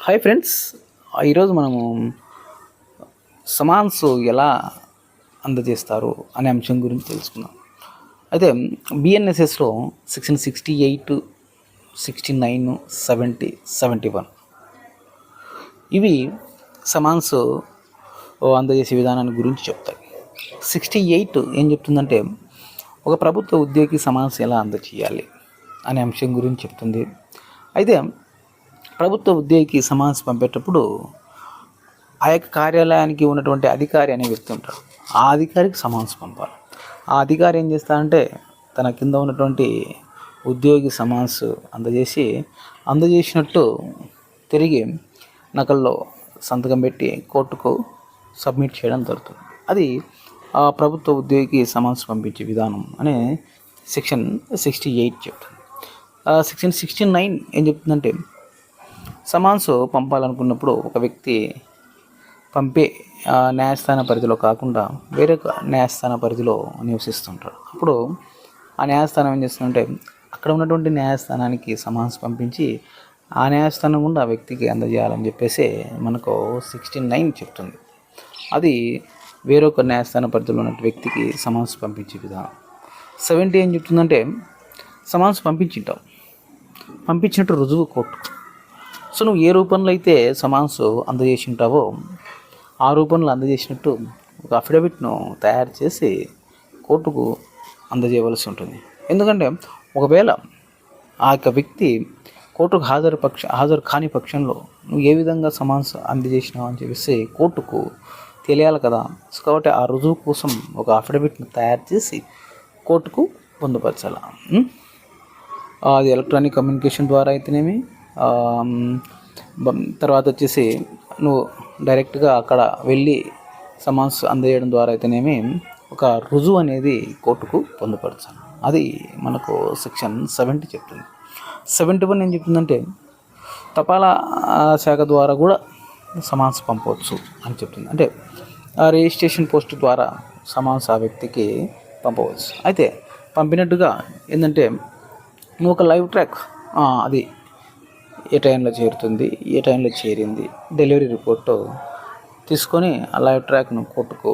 Hi friends, ఈరోజు మనము సమాన్స్ ఎలా అందజేస్తారు అనే అంశం గురించి తెలుసుకుందాం. అయితే బిఎన్ఎస్ఎస్లో సెక్షన్ 68, 69, 70, 71 ఇవి సమాన్స్ అందజేసే విధానాన్ని గురించి చెప్తాయి. 68 ఏం చెప్తుందంటే ఒక ప్రభుత్వ ఉద్యోగి సమాన్స్ ఎలా అందజేయాలి అనే అంశం గురించి చెప్తుంది. అయితే ప్రభుత్వ ఉద్యోగికి సమాన్స్ పంపేటప్పుడు ఆ యొక్క కార్యాలయానికి ఉన్నటువంటి అధికారి అనే వ్యక్తి ఉంటాడు. ఆ అధికారికి సమాన్స్ పంపాలి. ఆ అధికారి ఏం చేస్తారంటే తన కింద ఉన్నటువంటి ఉద్యోగి సమాన్స్ అందజేసినట్టు తిరిగి నకల్లో సంతకం పెట్టి కోర్టుకు సబ్మిట్ చేయడం జరుగుతుంది. అది ఆ ప్రభుత్వ ఉద్యోగికి సమాన్స్ పంపించే విధానం అనే సెక్షన్ 68 చెప్తుంది. సెక్షన్ 69 ఏం చెప్తుందంటే సమాన్స్ పంపాలనుకున్నప్పుడు ఒక వ్యక్తి పంపే న్యాయస్థాన పరిధిలో కాకుండా వేరే న్యాయస్థాన పరిధిలో నివసిస్తుంటాడు. అప్పుడు ఆ న్యాయస్థానం ఏం చేస్తుందంటే అక్కడ ఉన్నటువంటి న్యాయస్థానానికి సమాన్స్ పంపించి ఆ న్యాయస్థానం గుండా ఆ వ్యక్తికి అందజేయాలని చెప్పేసి మనకు 69 చెప్తుంది. అది వేరొక న్యాయస్థాన పరిధిలో ఉన్న వ్యక్తికి సమాన్స్ పంపించే విధానం. 70 ఏం చెప్తుందంటే సమాన్స్ పంపించినట్టు రుజువు కోర్టు. సో నువ్వు ఏ రూపంలో అయితే సమాన్స్ అందజేసి ఉంటావో ఆ రూపంలో అందజేసినట్టు ఒక అఫిడవిట్ను తయారు చేసి కోర్టుకు అందజేయవలసి ఉంటుంది. ఎందుకంటే ఒకవేళ ఆ యొక్క వ్యక్తి కోర్టుకు హాజరు కాని పక్షంలో నువ్వు ఏ విధంగా సమాన్స్ అందజేసినావు అని చెప్పేసి కోర్టుకు తెలియాలి కదా. సో కాబట్టి ఆ రుజువు కోసం ఒక అఫిడవిట్ను తయారు చేసి కోర్టుకు పొందుపరచాలి. అది ఎలక్ట్రానిక్ కమ్యూనికేషన్ ద్వారా అయితేనేమి, తర్వాత వచ్చేసి నువ్వు డైరెక్ట్గా అక్కడ వెళ్ళి సమాన్స్ అందజేయడం ద్వారా అయితేనేమి ఒక రుజువు అనేది కోర్టుకు పొందుపరచాలి. అది మనకు సెక్షన్ 70 చెప్తుంది. 71 ఏం చెప్తుందంటే తపాలా శాఖ ద్వారా కూడా సమాన్స్ పంపవచ్చు అని చెప్తుంది. అంటే రిజిస్ట్రేషన్ పోస్ట్ ద్వారా సమాన్స్ ఆ వ్యక్తికి పంపవచ్చు. అయితే పంపినట్టుగా ఏంటంటే నువ్వు ఒక లైవ్ ట్రాక్ అది ఏ టైంలో చేరుతుంది, ఏ టైంలో చేరింది, డెలివరీ రిపోర్టు తీసుకొని ఆ లైవ్ ట్రాక్ను కోర్టుకు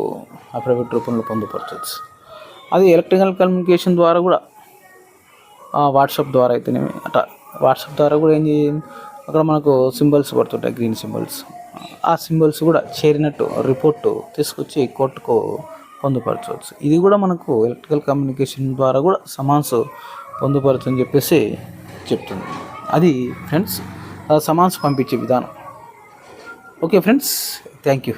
అఫిడవిట్ రూపంలో పొందుపరచవచ్చు. అది ఎలక్ట్రికల్ కమ్యూనికేషన్ ద్వారా కూడా వాట్సాప్ ద్వారా అయితేనేమి వాట్సాప్ ద్వారా కూడా అక్కడ మనకు సింబల్స్ పడుతుంటాయి, గ్రీన్ సింబల్స్. ఆ సింబల్స్ కూడా చేరినట్టు రిపోర్టు తీసుకొచ్చి కోర్టుకు పొందుపరచవచ్చు. ఇది కూడా మనకు ఎలక్ట్రికల్ కమ్యూనికేషన్ ద్వారా కూడా సమాన్స్ పొందుపరచని చెప్పేసి చెప్తుంది. అది ఫ్రెండ్స్ సమాన్స్ పంపించే విధానం. Okay friends, thank you.